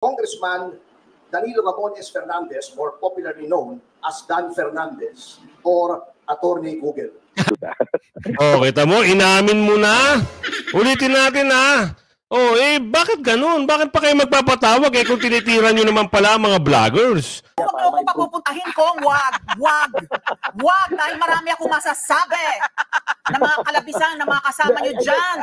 Congressman Danilo Gamones Fernandez, more popularly known as Dan Fernandez or Attorney Google. Oh, kita mo, inamin mo na. Ulitin natin Oh, bakit ganun? Bakit pa kayo magpapatawag kung tinitira nyo naman pala mga vloggers? Huwag mo akong papupuntahin kong wag, dahil marami akong masasabi na mga kalabisan, na mga kasama nyo dyan.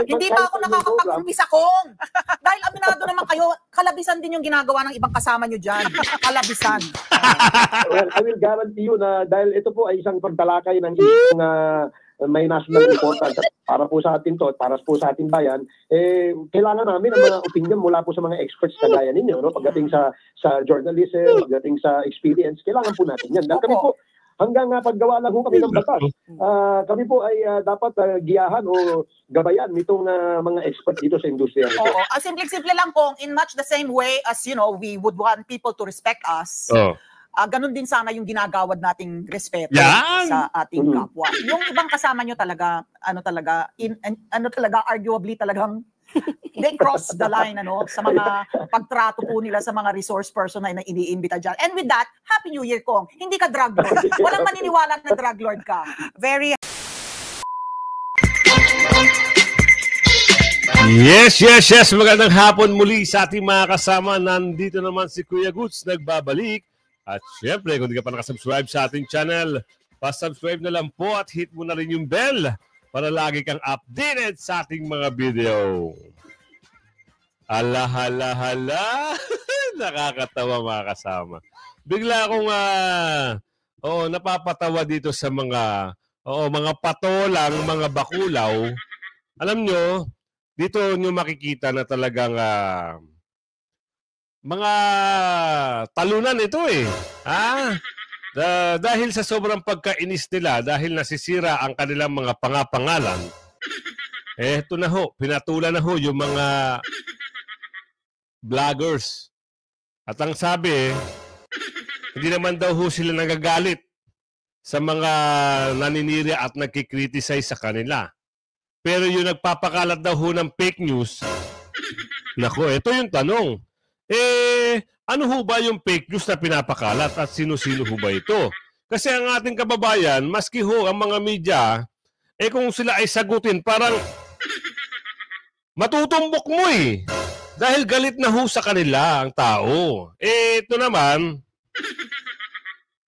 Hindi pa ako nakakapag-umpisa kong. Dahil aminado naman kayo, kalabisan din yung ginagawa ng ibang kasama nyo dyan. Kalabisan. Well, I will guarantee you na dahil ito po ay isang pagtalakay ng isang may national importance para po sa atin to, para po sa ating bayan, kailangan namin ang mga opinion mula po sa mga experts kagaya ninyo, no? Pagdating sa journalism, pagdating sa experience, kailangan po natin yan. Dahil kami po, hanggang paggawa lang po kami ng batas, kami po ay dapat giyahan o gabayan nitong mga expert dito sa industriya. Oo, simple-simple lang kung in much the same way as, you know, we would want people to respect us. Ganun din sana yung ginagawad nating respeto sa ating kapwa. Yung ibang kasama nyo talaga, arguably talagang they cross the line, sa mga pagtrato po nila sa mga resource person na iniimbita dyan. And with that, Happy New Year, Kong. Hindi ka drug lord. Walang maniniwala na drug lord ka. Very... Yes. Magandang hapon muli sa ating mga kasama. Nandito naman si Kuya Goods, nagbabalik. At syempre, kung di ka pa nakasubscribe sa ating channel, pa-subscribe na lang po at hit mo na rin yung bell para lagi kang updated sa ating mga video. Hala. Nakakatawa mga kasama. Bigla akong napapatawa dito sa mga patolang, mga bakulaw. Alam nyo, dito nyo makikita na talagang mga talunan ito dahil sa sobrang pagkainis nila, dahil nasisira ang kanilang mga pangapangalan, eto na ho, pinatulan na ho yung mga vloggers. At ang sabi, hindi naman daw ho sila nagagalit sa mga naninira at nagkikriticize sa kanila. Pero yung nagpapakalat daw ho ng fake news, nako, ito yung tanong. Ano ho ba yung fake news na pinapakalat at sino-sino ho ba ito? Kasi ang ating kababayan, maski ho ang mga media, kung sila ay sagutin, parang matutumbok mo Dahil galit na ho sa kanila ang tao. Ito naman,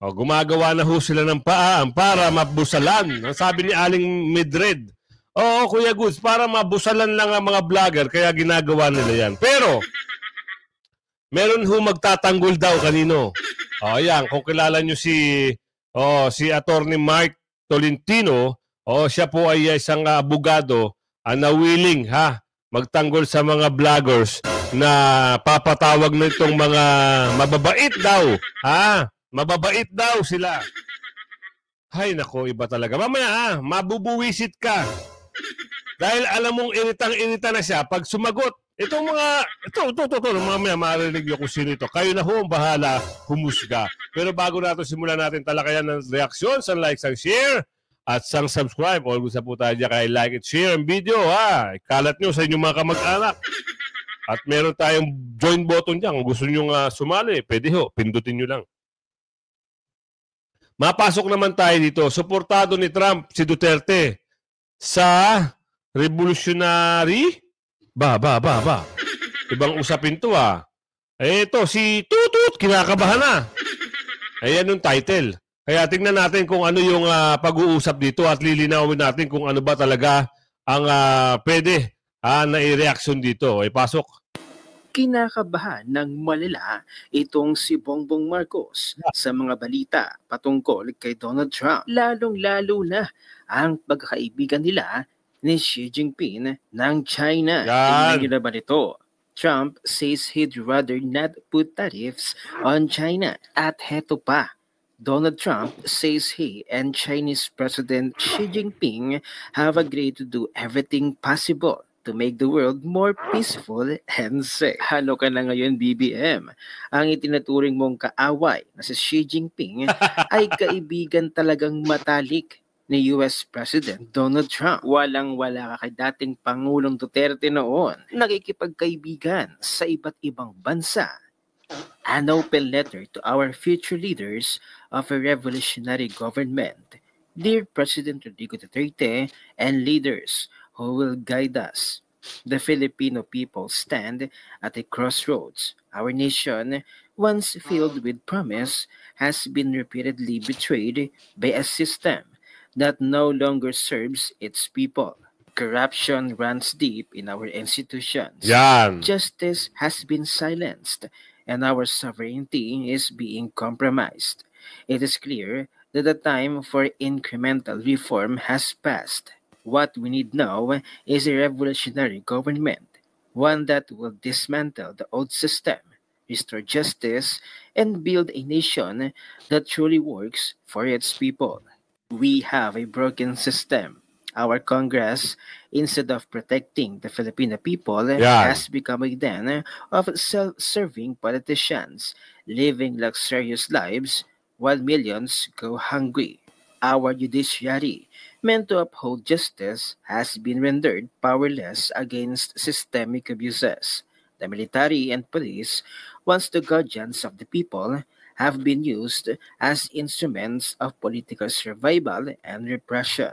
gumagawa na ho sila ng paan para mabusalan. Ang sabi ni Aling Midred, oo, Kuya Goods, para mabusalan lang ang mga vlogger, kaya ginagawa nila yan. Pero, meron ho magtatanggol daw kanino. Ayan, kung kilala nyo si Attorney Mark Tolentino, siya po ay isang abogado na willing magtanggol sa mga vloggers na papatawag na itong mga mababait daw. Mababait daw sila. Hay nako, iba talaga. Mamaya mabubuwisit ka. Dahil alam mong iritang-irita na siya pag sumagot. Itong mga, mamaya marinig nyo kung sino ito. Kayo na ho ang bahala humusga. Pero bago natin simulan natin talakayan ng reaksyon, sang like, sang share, at sang subscribe. Always na po tayo dyan kay like at share ang video. Ikalat nyo sa inyong mga kamag-anak. At meron tayong join button dyan. Kung gusto nyo sumali, pwede ho. Pindutin nyo lang. Mapasok naman tayo dito. Suportado ni Trump si Duterte sa revolutionary. Ibang usapin to Ito, si Tutut, kinakabahan na. Ayan yung title. Kaya tingnan natin kung ano yung pag-uusap dito at lilinawin natin kung ano ba talaga ang pwede na i-reaction dito. Pasok. Kinakabahan ng malala itong si Bongbong Marcos sa mga balita patungkol kay Donald Trump. Lalong-lalo na ang pagkakaibigan nila ni Xi Jinping ng China. Tingnan nyo naman ito. Trump says he'd rather not put tariffs on China. At heto pa, Donald Trump says he and Chinese President Xi Jinping have agreed to do everything possible to make the world more peaceful and safe. Ano ka na ngayon, BBM? Ang itinuturing mong kaaway na si Xi Jinping ay kaibigan talagang matalik ni US President Donald Trump. Walang-wala ka kay dating Pangulong Duterte noon, nakikipagkaibigan sa iba't ibang bansa. An open letter to our future leaders of a revolutionary government. Dear President Rodrigo Duterte and leaders who will guide us, the Filipino people stand at a crossroads. Our nation, once filled with promise, has been repeatedly betrayed by a system that no longer serves its people. Corruption runs deep in our institutions. Yan. Justice has been silenced, and our sovereignty is being compromised. It is clear that the time for incremental reform has passed. What we need now is a revolutionary government, one that will dismantle the old system, restore justice, and build a nation that truly works for its people. We have a broken system. Our Congress, instead of protecting the Filipino people, has become a den of self-serving politicians living luxurious lives while millions go hungry. Our judiciary, meant to uphold justice, has been rendered powerless against systemic abuses. The military and police, once the guardians of the people, have been used as instruments of political survival and repression.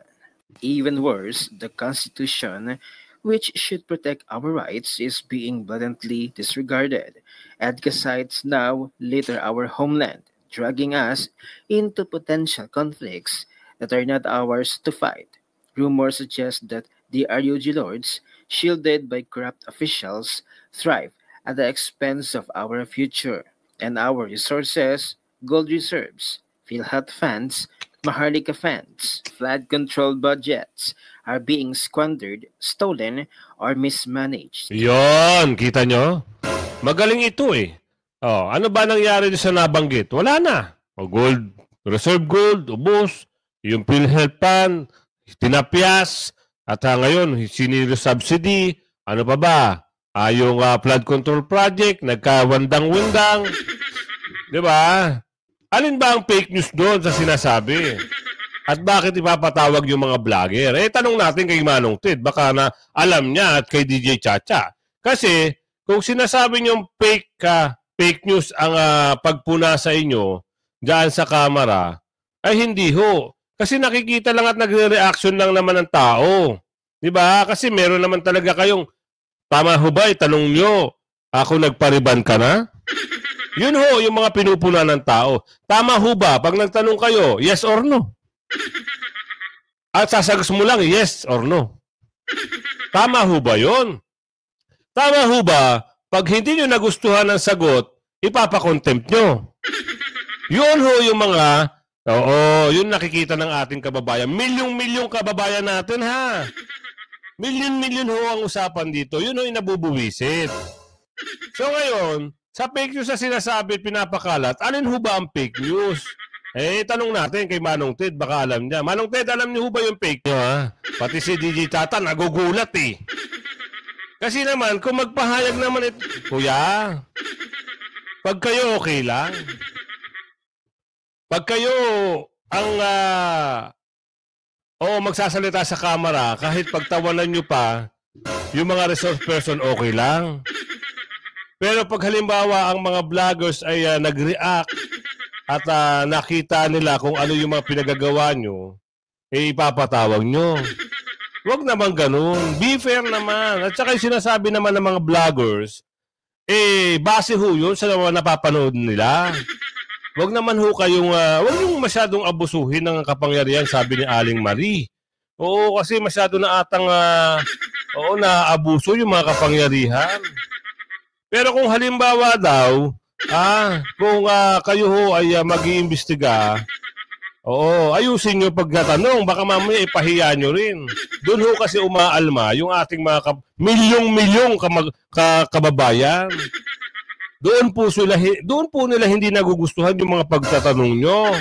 Even worse, the Constitution, which should protect our rights, is being blatantly disregarded. EDCA sites now litter our homeland, dragging us into potential conflicts that are not ours to fight. Rumors suggest that the RUG lords, shielded by corrupt officials, thrive at the expense of our future and our resources, gold reserves, PhilHealth funds, Maharlika funds, flood control budgets are being squandered, stolen, or mismanaged. Yon, kita nyo? Magaling ito eh. Oh, ano ba nangyari sa nabanggit? Wala na. O gold, reserve gold, ubos, yung PhilHealth fund, tinapyas, at ngayon, sinilo subsidy, ano pa ba? Yung flood control project, nagkawandang-windang. Di ba? Alin ba ang fake news doon sa sinasabi? At bakit ipapatawag yung mga vlogger? Tanong natin kay Manong Ted. Baka na alam niya at kay DJ Chacha. Kasi, kung sinasabi niyong fake news ang pagpuna sa inyo dyan sa kamera, ay hindi ho. Kasi nakikita lang at nagre-reaction lang naman ng tao. Diba? Kasi meron naman talaga kayong, tama ho ba, tanong nyo, ako nagpariban ka na? Yun ho, yung mga pinupuna ng tao. Tama ho ba, pag nagtanong kayo, yes or no? At sasagas mo lang, yes or no. Tama ho ba yun? Tama ho ba, pag hindi nyo nagustuhan ang sagot, ipapakontempt nyo. Yun ho yung mga, yun nakikita ng ating kababayan. Milyong-milyong kababayan natin ha. Milyon-milyon ho ang usapan dito. Yun ho yung nabubuwisit. So ngayon, sa fake news na sinasabi, pinapakalat, alin ho ba ang fake news? Tanong natin kay Manong Ted, baka alam niya. Manong Ted, alam niyo ho ba yung fake news? Ha? Pati si DJ Tata, nagugulat eh. Kasi naman, kung magpahayag naman ito, kuya, pag kayo okay lang. Pag kayo ang magsasalita sa camera, kahit pagtawanan nyo pa, yung mga resource person okay lang. Pero pag halimbawa ang mga vloggers ay nag-react at nakita nila kung ano yung mga pinagagawa nyo, ipapatawag nyo. Huwag naman ganun. Be fair naman. At saka yung sinasabi naman ng mga vloggers, base ho yun sa mga napapanood nila. Huwag naman ho kayong, huwag yung masyadong abusuhin ng kapangyarihan, sabi ni Aling Marie. Oo, kasi masyado na atang, naabuso yung mga kapangyarihan. Pero kung halimbawa daw, kung kayo ho ay mag-iimbestiga, ayusin nyo pagkatanong, baka mamaya ipahiya nyo rin. Doon ho kasi umaalma yung ating mga milyong-milyong kababayan. Doon po nila hindi nagugustuhan yung mga pagtatanong nyo.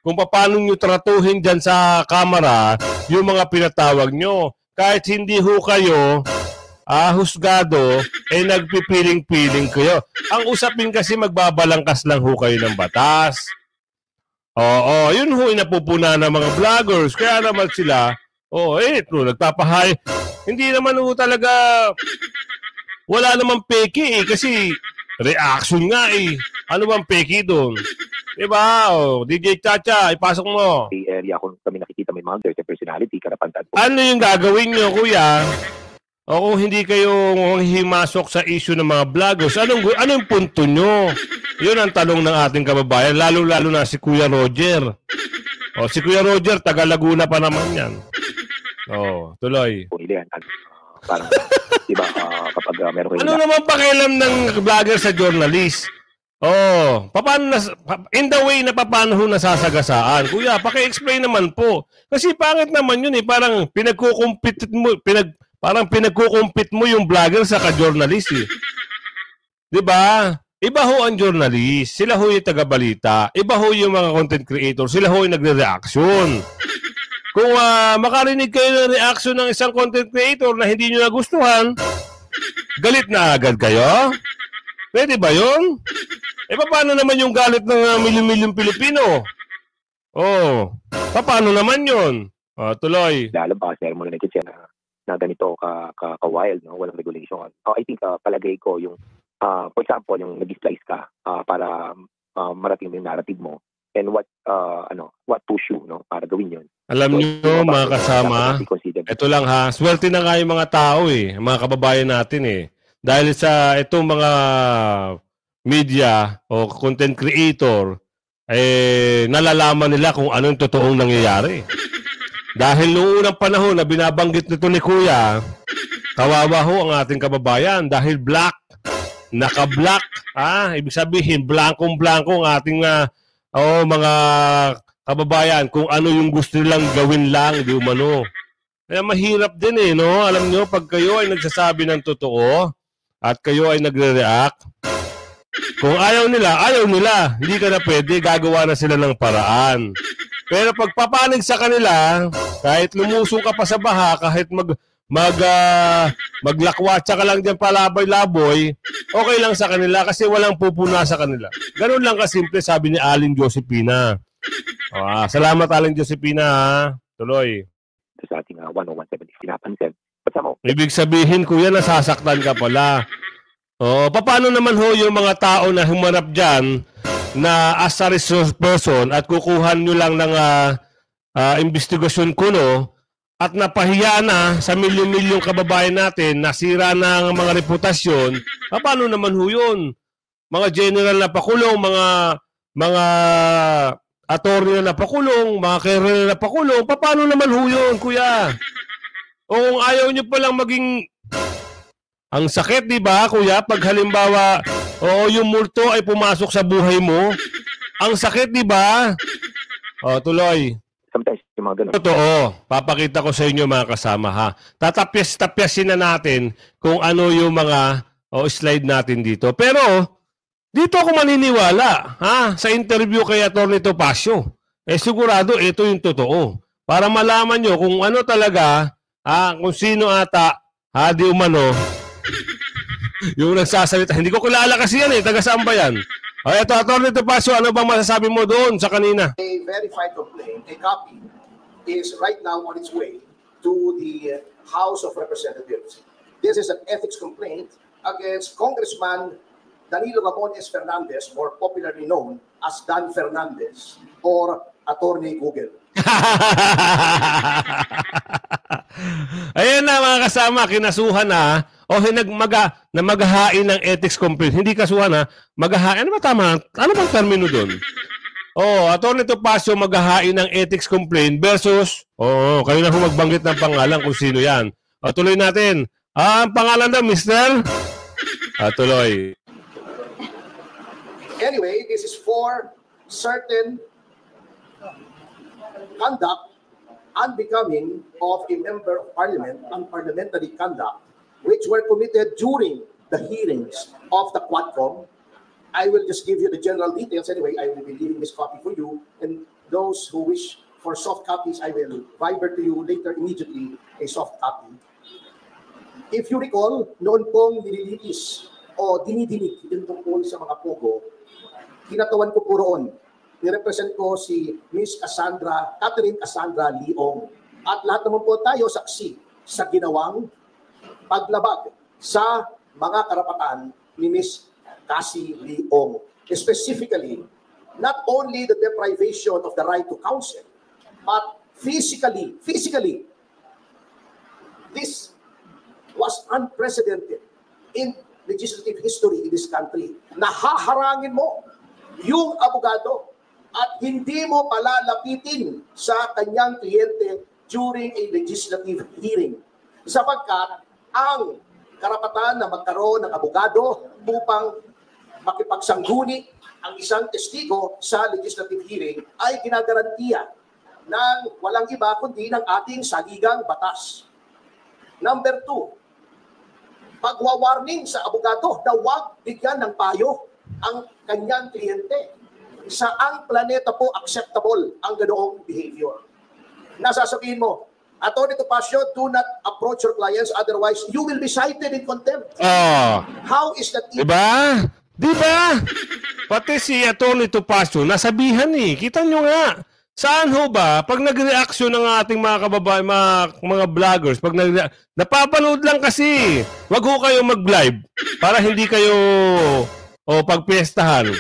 Kung paano nyo tratuhin dyan sa kamera, yung mga pinatawag nyo. Kahit hindi ho kayo husgado, nagpipiling-piling kayo. Ang usapin kasi magbabalangkas lang ho kayo ng batas. Oo, yun ho inapupuna ng mga vloggers. Kaya naman sila, nagpapahay. Hindi naman ho talaga, wala namang peke kasi reaction nga eh. Ano bang peke doon? Diba? DJ Chacha, ipasok mo. Area kung kami nakikita may mga certain personality, karapantan po. Ano yung gagawin nyo, kuya? O kung hindi kayo himasok sa issue ng mga vloggers, anong punto nyo? Yun ang tanong ng ating kababayan, lalo-lalo na si Kuya Roger. Si Kuya Roger, taga Laguna pa naman yan. Tuloy. Kung yan, parang, diba, kapag meron kayo... Ano naman pakialam ng vlogger sa journalist? In the way na paano ho nasasagasaan? Kuya, paki-explain naman po. Kasi pangit naman yun eh, parang pinagkukumpit mo yung vlogger sa ka-journalist eh. 'Di ba? Iba ho ang journalist, sila ho yung taga-balita. Iba ho yung mga content creator, sila ho yung nagre-reaction. Kung makarinig kayo ng reaction ng isang content creator na hindi nyo nagustuhan, galit na agad kayo? Pwede ba yun? Paano naman yung galit ng milyon-milyong Pilipino? Paano naman yun? Tuloy. Lalo ba, sir, mo na nakikita na ganito ka-wild, no? Walang regulation. I think palagay ko yung, for example, yung nag-splice ka para marating yung narrative mo and what to show, no? Para gawin yun. Alam niyo mga kasama, ito lang ha, swerte na nga yung mga tao eh, mga kababayan natin eh. Dahil sa itong mga media o content creator, nalalaman nila kung ano yung totoong nangyayari. Dahil noong unang panahon na binabanggit nito ni Kuya, kawawa ho ang ating kababayan dahil black, naka-black, ibig sabihin, blankong-blanko ang ating mga kababayan kung ano yung gusto nilang gawin lang, di umano. Kaya mahirap din eh, no? Alam nyo, pag kayo ay nagsasabi ng totoo at kayo ay nagre-react, kung ayaw nila, hindi ka na pwede, gagawa na sila ng paraan. Pero pag papanig sa kanila, kahit lumusong ka pa sa baha, kahit maglakwatsa ka lang dyan palabay-laboy, okay lang sa kanila kasi walang pupuna sa kanila. Ganun lang kasimple, sabi ni Aling Josephina. Salamat Aling Josephina, ha? Tuloy. Sa ating 101.7 pinapansin. Ibig sabihin, kuya, nasasaktan ka pala. Paano naman ho yung mga tao na humarap dyan na as a resource person at kukuhan nyo lang ng investigasyon kuno at napahiya na sa milyon-milyong kababayan natin, nasira na ang mga reputasyon, paano naman ho yun? Mga general na pakulong, mga attorney na napakulong, mga career na napakulong, paano naman ho yun, kuya? O kung ayaw nyo palang maging... Ang sakit, di ba, kuya? Pag halimbawa, yung multo ay pumasok sa buhay mo, ang sakit, di ba? Tuloy. Sometimes, yung mga ganun. Totoo. Papakita ko sa inyo, mga kasama, ha? Tatapyasin na natin kung ano yung mga slide natin dito. Pero, dito ako maniniwala, ha? Sa interview kay Atty. Topacio. Sigurado, ito yung totoo. Para malaman nyo kung ano talaga, kung sino ata, di umano, yung nagsasalita. Hindi ko kilala kasi yan eh. Taga saan ba yan? Ito, Atty. Topacio, ano bang masasabi mo doon sa kanina? A verified complaint, a copy, is right now on its way to the House of Representatives. This is an ethics complaint against Congressman Danilo Bacones Fernandez, more popularly known as Dan Fernandez, or Attorney Google. Ayan na mga kasama, kinasuhan na na maghahain ng ethics complaint. Hindi kasuhan na, maghahain. Ano ba tama? Ano bang termino doon? Atty. Topacio maghahain ng ethics complaint versus, kayo na magbanggit ng pangalan kung sino yan. Tuloy natin. Ang pangalan na, Mr. Tuloy. Anyway, this is for certain conduct unbecoming of a member of parliament, unparliamentary conduct, which were committed during the hearings of the Quadcom. I will just give you the general details. Anyway, I will be leaving this copy for you. And those who wish for soft copies, I will viber to you later immediately a soft copy. If you recall, noon pong nililitis o dinidinig yung tungkol sa mga pogo, kinatawan ko po roon nirepresent ko si Miss Catherine Cassandra Leong. At lahat naman po tayo saksi sa ginawang paglabag sa mga karapatan ni Miss Cassie Leong. Specifically, not only the deprivation of the right to counsel, but physically, this was unprecedented in legislative history in this country. Nahaharangin mo yung abogado at hindi mo palalapitin sa kanyang kliyente during a legislative hearing. Sapagkat ang karapatan na magkaroon ng abogado upang makipagsangguni ang isang testigo sa legislative hearing ay ginagarantiya ng walang iba kundi ng ating saligang batas. Number 2, pagwawarning sa abogado na huwag bigyan ng payo ang kanyang kliyente. Saang planeta po acceptable ang ganoong behavior? Nasasabihin mo, Atty. Topacio, do not approach your clients, otherwise you will be cited in contempt. How is that? Diba? Diba? Pati si Atty. Topacio, nasabihan eh. Kita nyo nga. Saan ho ba, pag nag-reaction ng ating mga kababayan, mga vloggers, pag napapanood lang kasi, wag ho kayo mag-live para hindi kayo pagpiestahan.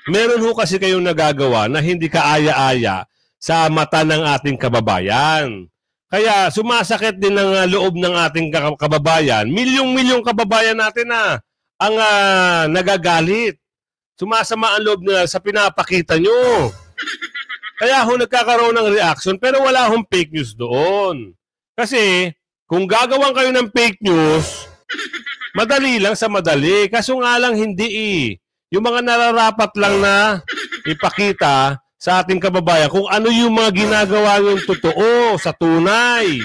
Meron ho kasi kayong nagagawa na hindi kaaya-aya sa mata ng ating kababayan. Kaya sumasakit din ng loob ng ating kababayan. Milyong-milyong kababayan natin na ang nagagalit. Sumasama ang loob nila sa pinapakita nyo. Kaya ho nagkakaroon ng reaction pero wala hong fake news doon. Kasi kung gagawan kayo ng fake news, madali lang sa madali. Kaso nga lang hindi eh. Yung mga nararapat lang na ipakita sa ating kababayan kung ano yung mga ginagawa yung totoo sa tunay.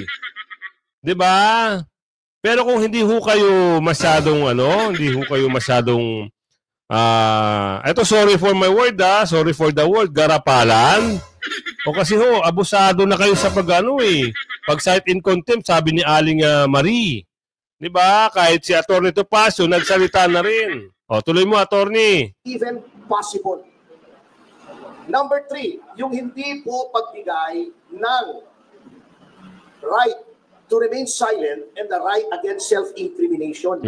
'Di ba? Pero kung hindi ho kayo masyadong hindi ho kayo masyadong eto sorry for my word sorry for the word, garapalan. O kasi ho, abusado na kayo sa pag cite in contempt, sabi ni Aling Marie. 'Di ba? Kahit si Atty. Topacio nagsalita na rin. O tuloy mo, attorney. Even possible. Number 3, yung hindi po pagbigay ng right to remain silent and the right against self-incrimination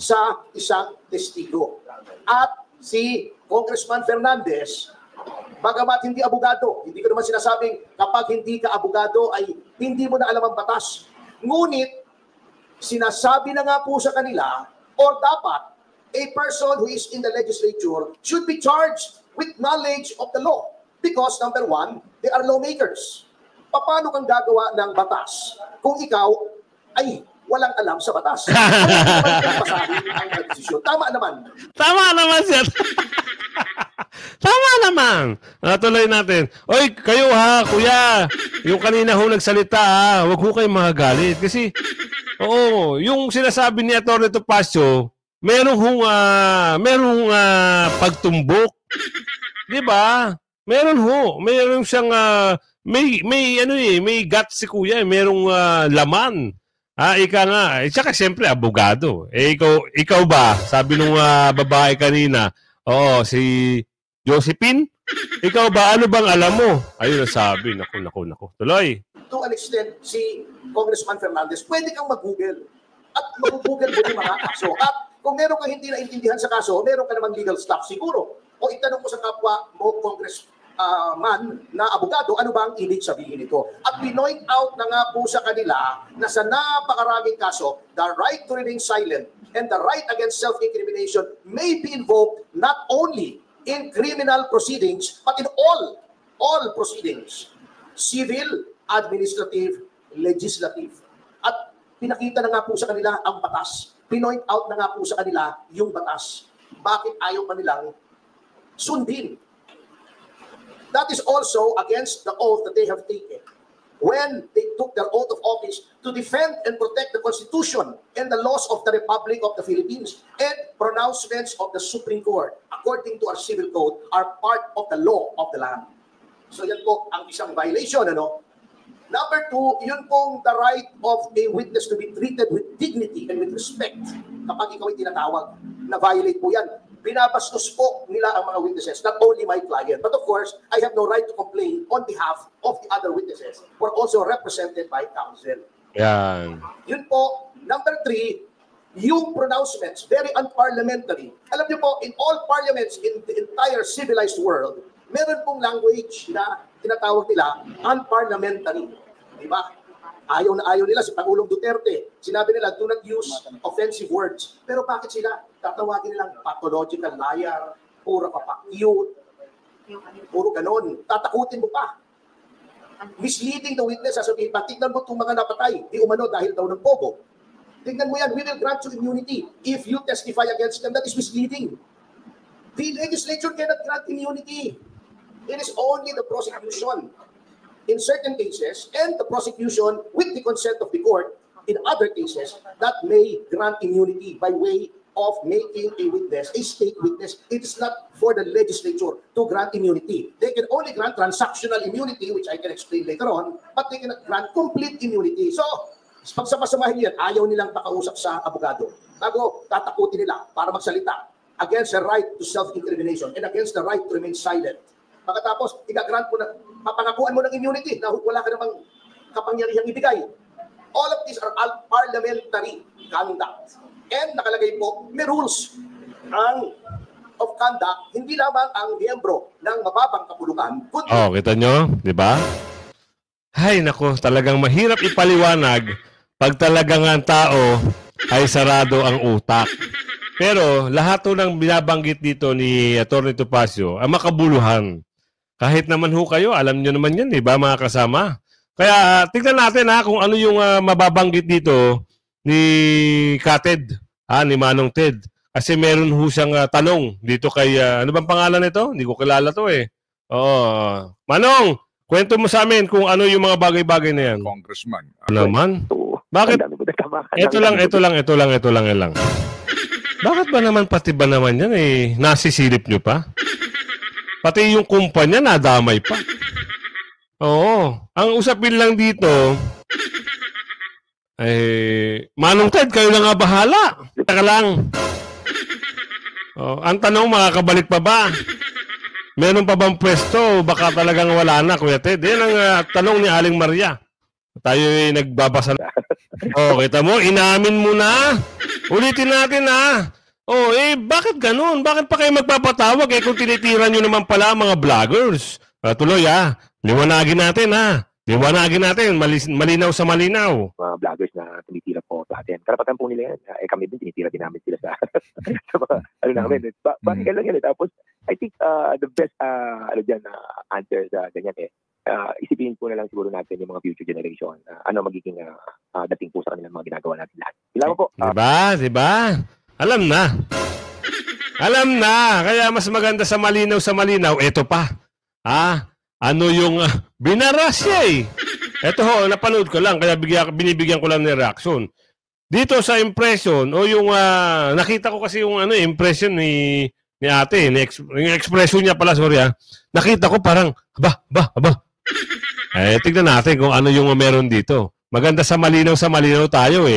sa isang testigo. At si Congressman Fernandez, bagamat hindi abogado, hindi ko naman sinasabing kapag hindi ka abogado ay hindi mo na alam ang batas. Ngunit, sinasabi na nga po sa kanila, or dapat, a person who is in the legislature should be charged with knowledge of the law. Because number 1, they are lawmakers. Paano kang gagawa ng batas kung ikaw ay walang alam sa batas? Tama naman. Tama naman siya. Tama naman. Tuloy natin. Oy, kayo ha, kuya. Yung kanina ho nagsalita huwag ho kayong magagalit. Kasi, yung sinasabi ni Atty. Topacio, merong pagtumbok. 'Di ba? Meron siyang may guts si kuya, merong laman. Ika nga. Tsaka siyempre abogado. Ikaw ba? Sabi nung babae kanina, si Josephine, ikaw ba? Ano bang alam mo? Ayun ang sabi. Naku. Tuloy. To an extent, si Congressman Fernandez, pwede kang mag-google. At mag-google mo yung mga kaso. At kung meron kang hindi naintindihan sa kaso, meron ka namang legal staff siguro. O itanong mo sa kapwa mo, congressman na abogado, ano ba ang ibig sabihin nito? At pinoint out na nga po sa kanila na sa napakaraming kaso, the right to remain silent and the right against self-incrimination may be invoked not only in criminal proceedings, but in all proceedings. Civil, administrative, legislative. At pinakita na nga po sa kanila ang batas. Pinoint out na nga po sa kanila yung batas. Bakit ayaw pa nilang sundin? That is also against the oath that they have taken when they took their oath of office to defend and protect the Constitution and the laws of the Republic of the Philippines, and pronouncements of the Supreme Court, according to our civil code, are part of the law of the land. So yan po ang isang violation, Number 2, yun pong the right of a witness to be treated with dignity and with respect kapag ikaw ay tinatawag. Na-violate po yan. binabastos po nila ang mga witnesses, not only my client, but of course, I have no right to complain on behalf of the other witnesses who are also represented by counsel. Yan. Yun po. Number 3, yung pronouncements, very unparliamentary. Alam niyo po, in all parliaments in the entire civilized world, meron pong language na tinatawag nila unparliamentary. Di ba? Ayaw na ayaw nila si Pangulong Duterte. Sinabi nila, do not use offensive words. Pero bakit sila? Tatawagin nilang pathological liar, puro kapakiyot, puro ganon. Tatakutin mo pa. Misleading the witness, sasabihin pa, tignan mo itong mga napatay, di umano dahil daw ng pogo. Tignan mo yan, we will grant you immunity. If you testify against them, that is misleading. The legislature cannot grant immunity. It is only the prosecution in certain cases and the prosecution with the consent of the court in other cases that may grant immunity by way of making a witness, a state witness. It is not for the legislature to grant immunity. They can only grant transactional immunity, which I can explain later on, but they cannot grant complete immunity. So, pagsama-samahin yan, ayaw nilang pakausap sa abogado. Bago tatakutin nila para magsalita against the right to self-incrimination and against the right to remain silent. Pagkatapos, igagrant mo na, papangakuan mo ng immunity na wala ka namang kapangyarihang ibigay. All of these are parliamentary conduct. And nakalagay po, may rules of conduct, hindi lamang ang miyembro ng mababang kapulukan. Oh, kita nyo? Di ba? Hay, nako, talagang mahirap ipaliwanag pag talagang ang tao ay sarado ang utak. Pero lahat ng binabanggit dito ni Atty. Topacio ang makabuluhan. Kahit naman ho kayo, alam nyo naman yan, di ba mga kasama? Kaya tignan natin kung ano yung mababanggit dito ni Kated, ni Manong Ted. Kasi meron ho siyang tanong dito kay, ano bang pangalan nito? Hindi ko kilala to eh. Oo. Manong, kwento mo sa amin kung ano yung mga bagay-bagay na yan. Congressman. Ano naman? Bakit? Ito lang. Bakit ba naman pati ba naman yan nasisilip nyo pa? Pati yung kumpanya nadamay pa. Oo. Ang usapin lang dito, Manong Ted, kayo na nga bahala. Taka lang. Ang tanong, makakabalik pa ba? Meron pa bang pwesto? Baka talagang wala na, Kuya Ted. Yan ang tanong ni Aling Maria. Tayo nagbabasa na. Kita mo, inamin mo na. Ulitin natin bakit ganun? Bakit pa kayo magpapatawag kung tinitira nyo naman pala mga vloggers? Tuloy liwanagin natin Liwanagin natin, malinaw sa malinaw. Mga vloggers na tumitira po sa atin. Karapatan po nila yan. Kami din, tinitira din namin sila sa mga, namin. Bakit lang yan Tapos, I think the best answer sa ganyan isipin po na lang siguro natin yung mga future generation. Ano magiging dating po sa kanilang mga ginagawa natin lahat. Kailangan po. Diba? Alam na. Kaya mas maganda sa malinaw, eto pa. Ano yung binaras niya Eto napanood ko lang, kaya binibigyan ko lang ng reaction. Dito sa impression, yung nakita ko kasi yung impression ni ate, yung expression niya pala, sorry nakita ko parang, aba. Tignan natin kung ano yung meron dito. Maganda sa malinaw tayo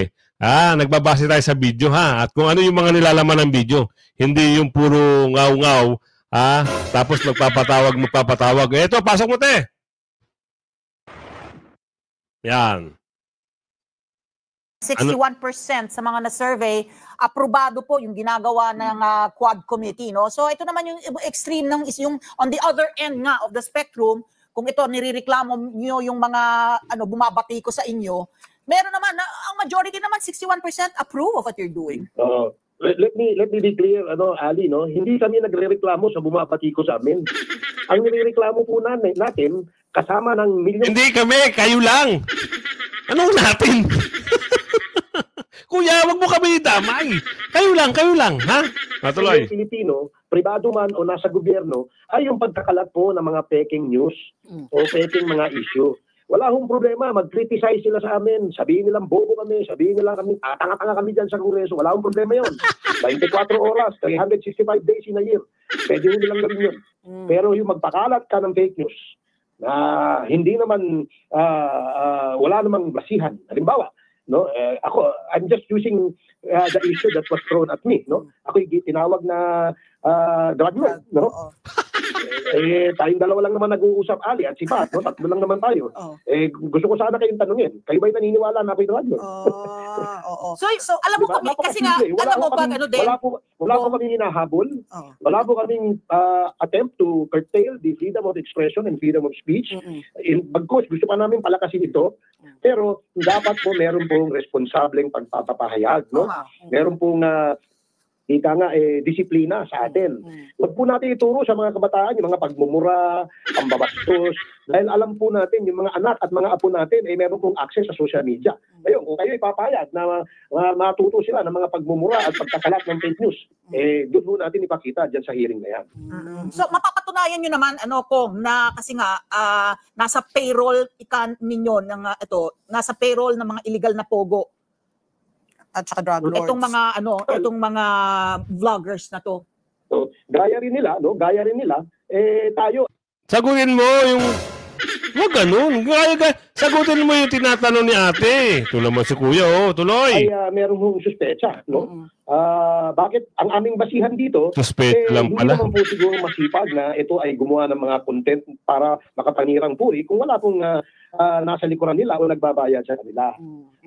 nagbabase tayo sa video at kung ano yung mga nilalaman ng video. Hindi yung puro ngaw-ngaw, tapos magpapatawag. Eto, pasok mo te. Yan. 61% sa mga na-survey, aprobado po yung ginagawa ng Quad Committee. No? So ito naman yung extreme is yung on the other end nga of the spectrum, kung ito nirereklamo nyo yung mga bumabati ko sa inyo, meron naman, ang majority naman, 61% approve of what you're doing. Let me be clear, Ali, hindi kami nagrereklamo sa bumabati ko sa amin. Ang nirereklamo po natin, kasama ng milyon... Hindi kami, kayo lang. Ano natin? Kuya, wag mo kami damay. Kayo lang, ha? Matuloy. Pilipino, pribado man o nasa gobyerno, ay yung pagkakalat po ng mga peking news o peking mga issue. Wala akong problema, mag-criticize sila sa amin, sabihin nilang bobo kami, sabihin nila kami, tanga-tanga kami dyan sa Kongreso, wala akong problema yun. 24 oras, 365 days in a year, pwede mo nilang gawin yun. Pero yung magpakalat ka ng fake news, na hindi naman, wala namang basihan. Halimbawa, no? Ako, I'm just using the issue that was thrown at me, no? Ako tinawag na drug lord, no? Oo. Tayong dalawa lang naman nag-uusap, Ali at si Pat, no? Tatlo lang naman tayo. Oo. Gusto ko sana kayong tanungin, kayo ba'y naniniwala na ako'y drug lord? Oo. So alam mo Diba? kami, kasi nga, Napakasimple. alam mo ba, ano din? Wala po kaming hinahabol. Oo. Wala po kaming attempt to curtail the freedom of expression and freedom of speech. Bagkus, gusto pa namin palakasin ito. Pero dapat po meron pong responsableng pagpapahayag, no? Meron pong disiplina sa atin. Huwag po natin ituro sa mga kabataan yung mga pagmumura, pambabastos, dahil alam po natin yung mga anak at mga apo natin ay meron pong access sa social media. Ngayon, kung kayo ipapayag na matuto sila ng mga pagmumura at pagkakalat ng fake news, doon po natin ipakita dyan sa hearing na yan. So mapapatunayan nyo naman, na kasi nga, nasa payroll ninyo ng nasa payroll ng mga illegal na pogo at saka drug lords. Itong mga vloggers na to. So, gaya rin nila, tayo. Sagutin mo yung... Huwag ganun. Sagutin mo yung tinatanong ni ate. Ito naman si kuya, tuloy. Ay meron hong suspecha, no? Bakit ang aming basihan dito, Suspecha lang pala. Hindi naman po siguro masipag na ito ay gumawa ng mga content para makapanirang puri kung wala pong nasa likuran nila o nagbabayad sa kanila.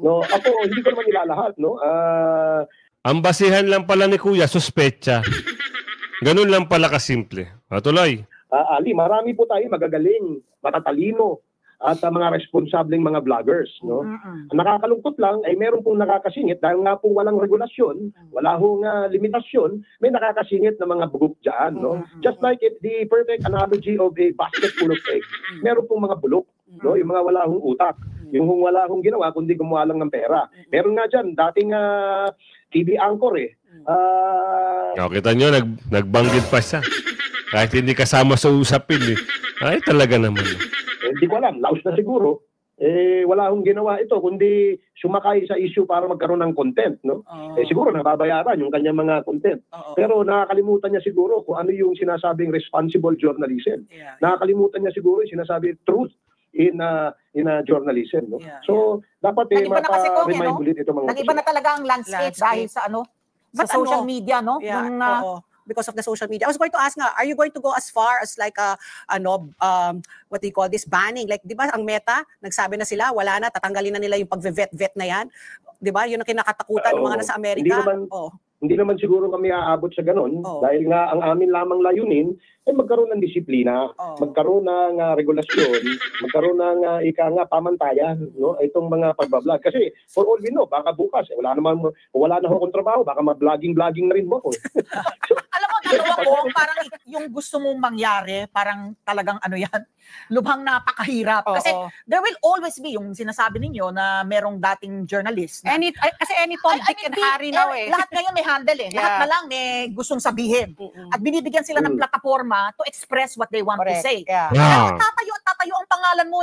No, ako hindi ko naman nilalahat, no? Ang basihan lang pala ni kuya, suspecha. Ganun lang pala kasimple. Tuloy. Ali, marami po tayo magagaling, matatalino, at mga responsableng mga vloggers, no? Nakakalungkot lang ay meron pong nakakasingit dahil nga po walang regulasyon, wala hong limitasyon, may nakakasingit na mga bulok diyan, no? Just like the perfect analogy of a basket full of eggs. Meron pong mga bulok, no? Yung mga wala hong utak, yung wala hong ginawa kundi gumawa lang ng pera. Meron nga diyan dating TV anchor Kita nyo, nagbanggit pa siya. Kahit hindi kasama sa usapin Ay, talaga naman. Hindi ko alam, laos na siguro. Wala akong ginawa ito, kundi sumakay sa issue para magkaroon ng content, no? Siguro nababayaran yung kanyang mga content. Pero nakakalimutan niya siguro kung ano yung sinasabing responsible journalism. Nakakalimutan niya siguro yung sinasabing truth in journalism, no? So, dapat mapa-remind ulit ito mga nag-iba na talaga ang landscape dahil sa sa social media, no? Because of the social media. I was going to ask nga, are you going to go as far as like what do you call this, banning? Like, di ba, ang Meta, nagsabi na sila, wala na, tatanggalin na nila yung pag-vet na yan. Di ba? Yun ang kinakatakutan ng mga nasa Amerika. Hindi naman siguro kami aabot sa ganun dahil nga ang amin lamang layunin ay magkaroon ng disiplina, magkaroon ng regulasyon, magkaroon ng pamantayan, no? Itong mga pagbablog. Kasi for all we know, baka bukas wala na akong trabaho, baka ma-vlogging na rin mo. Alam mo, dalawa ko, parang yung gusto mong mangyari, parang talagang lubhang napakahirap. Kasi there will always be yung sinasabi ninyo na merong dating journalist. Kasi any Tom, Dick, and Harry now lahat ngayon may handle Lahat na lang may gustong sabihin. At binibigyan sila ng plataforma to express what they want to say. Tatayo ang pangalan mo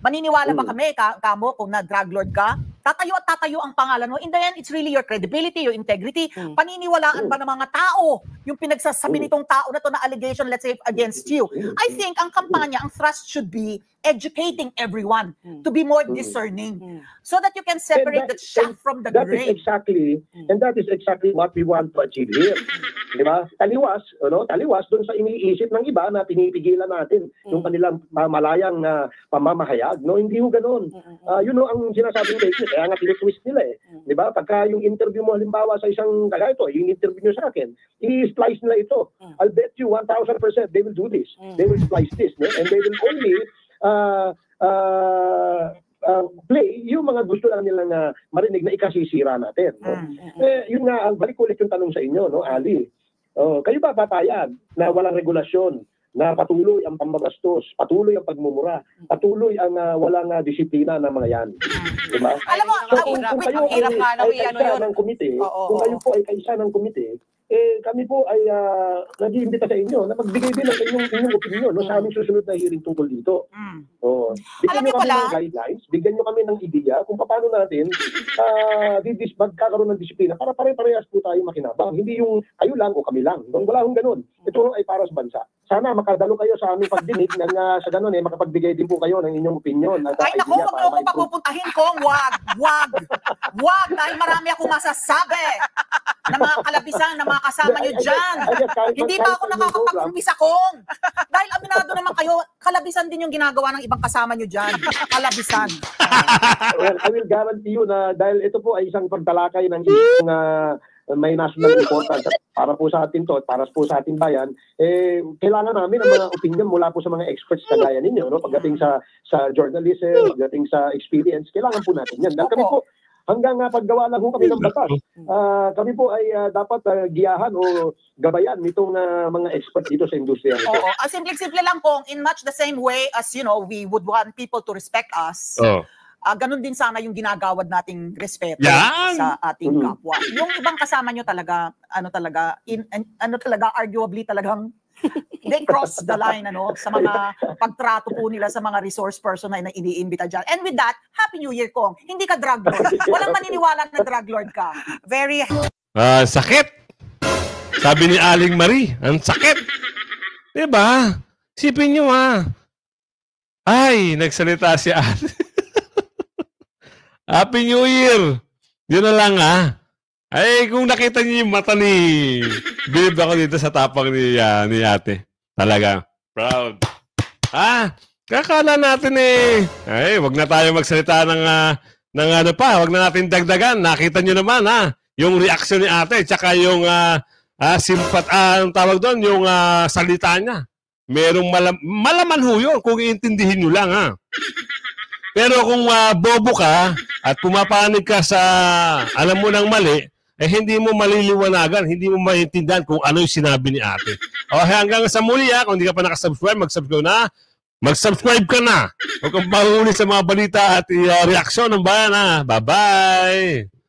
Maniniwala ba kami, kamo, kung na-drug lord ka? Tatayo ang pangalan mo. In the end, it's really your credibility, your integrity. Paniniwalaan ba ng mga tao yung pinagsasabi nitong tao na to na allegation, let's say, against you? I think ang kampanya, ang thrust should be educating everyone to be more discerning so that you can separate the chaff from the grain. That is exactly what we want to achieve here. Di ba? Taliwas doon sa iniisip ng iba na pinipigilan natin yung kanilang malayang pamamahayag. No, hindi ho ganoon. Ang sinasabing fake news, kaya nga tinitwist nila Di ba? Pagka yung interview mo halimbawa sa isang kaya ito, yung interview nyo sa akin, i-splice nila ito. I'll bet you 1,000% they will do this. They will splice this, no? And they will only play yung mga gusto lang nilang marinig na ikasisira natin. No? Yun nga, balik ulit yung tanong sa inyo, no, Ali. Kayo ba papayag na walang regulasyon, na patuloy ang pambabastos, patuloy ang pagmumura, patuloy ang walang disiplina ng mga yan? Diba? Alam mo, kung kayo ay kaisa ng komite, kung kayo po ay kaisa ng komite, kami po ay nag-iimbita sa inyo na magbigay din ng inyong opinion sa aming susunod na hearing tungkol dito. Bigyan nyo kami ng guidelines, bigyan nyo kami ng ideya kung paano natin magkakaroon ng disiplina para pare-parehas po tayo makinabang. Hindi yung kayo lang o kami lang. Wala hong ganun. Ito ay para sa bansa. sana makadalo kayo sa aming pagdinig nang sa ganun makapagbigay din po kayo ng inyong opinion at Ay, naku, idea huwag para niyo akong ma-improve. papupuntahin kong wag, dahil marami akong masasabi na mga kalabisan, na mga kasama niyo dyan. Hindi pa ako nakakapag-umpisa kong. Dahil aminado naman kayo, kalabisan din yung ginagawa ng ibang kasama niyo dyan. Kalabisan. Well, I will guarantee you na dahil ito po ay isang pagtalakay ng isang may national importance para po sa atin to at para po sa ating bayan, kailangan namin ang mga opinion mula po sa mga experts kagaya ninyo, no? Pagdating sa journalism, pagdating sa experience, kailangan po natin yan. Dahil kami po, hanggang paggawa lang po kami ng batas, kami po ay dapat giyahan o gabayan nitong mga expert dito sa industriya. Oo, simple-simple lang kung in much the same way as, you know, we would want people to respect us. Oh. Ganun din sana yung ginagawad nating respeto Yan! sa ating kapwa. Yung ibang kasama nyo talaga, arguably talagang they cross the line, sa mga pagtrato po nila sa mga resource person na iniimbita dyan. And with that, Happy New Year, Kong. Hindi ka drug lord. Walang maniniwala na drug lord ka. Very Sakit. Sabi ni Aling Marie, ang sakit. Diba? Sipin nyo Ay, nagsalita si Ate. Happy New Year! Yun na lang Ay, kung nakita niyo yung mata ni... Bilib ako dito sa tapang ni ate. Talaga. Proud. Kakala natin Ay, wag na tayo magsalita ng ano pa. Wag na natin dagdagan. Nakita niyo naman yung reaksyon ni ate. Tsaka yung anong tawag doon? Yung salita niya. Merong malaman ho yun kung iintindihin nyo lang Pero kung bobo ka at pumapanig ka sa alam mo ng mali, hindi mo maliliwanagan, hindi mo maintindihan kung ano yung sinabi ni ate. Hanggang sa muli kung hindi ka pa nakasubscribe, mag-subscribe na. Mag-subscribe ka na. Huwag kang mahuli sa mga balita at reaksyon ng bayan Bye-bye!